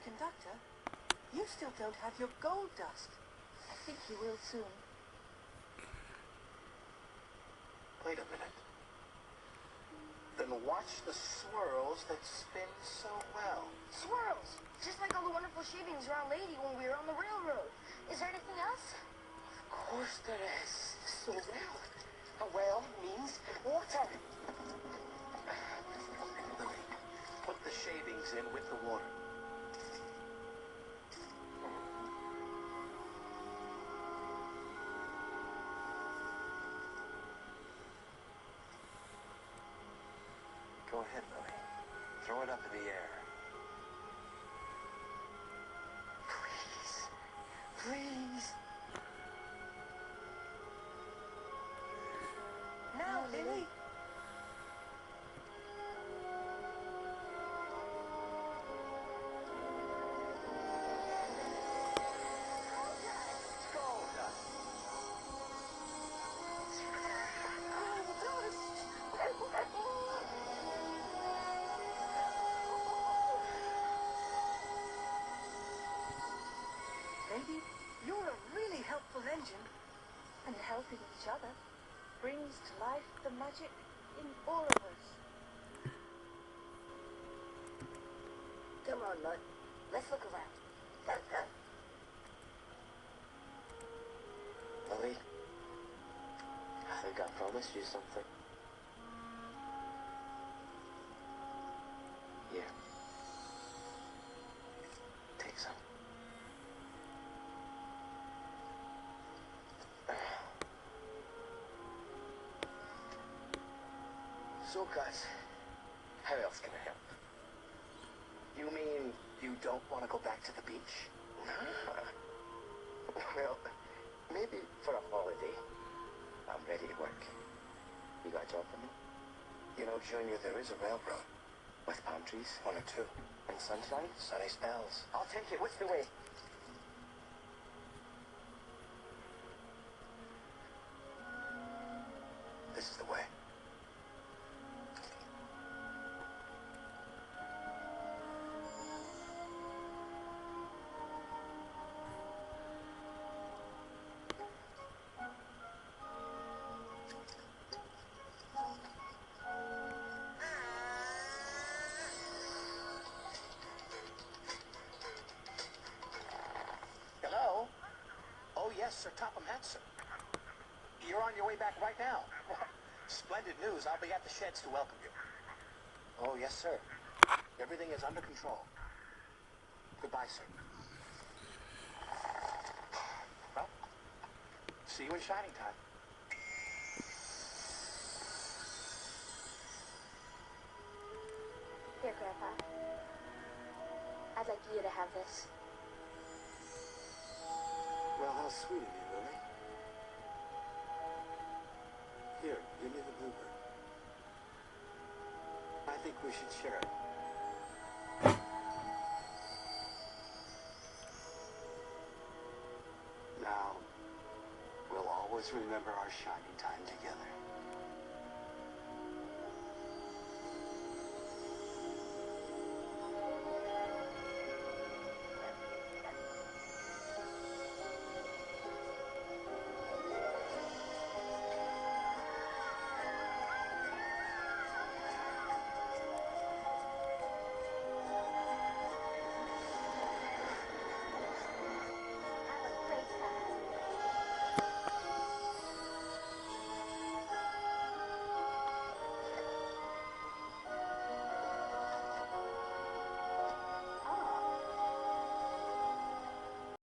conductor, you still don't have your gold dust. I think you will soon. Wait a minute. Then watch the swirls that spin so well. Swirls! Just like all the wonderful shavings around Lady when we were on the railroad. Is there anything else? Of course there is. So well. A whale means water. Lily, put the shavings in with the water. Go ahead, Lily. Throw it up in the air. Please. Please. Now, Lily. Baby, you're a really helpful engine. And helping each other brings to life the magic in all of us. Come on, Mud. Let's look around. Lily, I think I promised you something. Here. Take some. So, guys, how else can I help? You mean you don't want to go back to the beach? Well, maybe for a holiday. I'm ready to work. You got a job for me? You know, Junior, there is a railroad. With palm trees? One or two. And sunshine? Sunny spells. I'll take it. Which the way? This is the way. Hello? Oh, yes, Sir Topham Hatt. You're on your way back right now. Splendid news. I'll be at the sheds to welcome you. Oh, yes, sir. Everything is under control. Goodbye, sir. Well, see you in shining time. Here, Grandpa. I'd like you to have this. Well, how sweet of you, Lily. Here, give me the bluebird. I think we should share it. Now, we'll always remember our shining time together.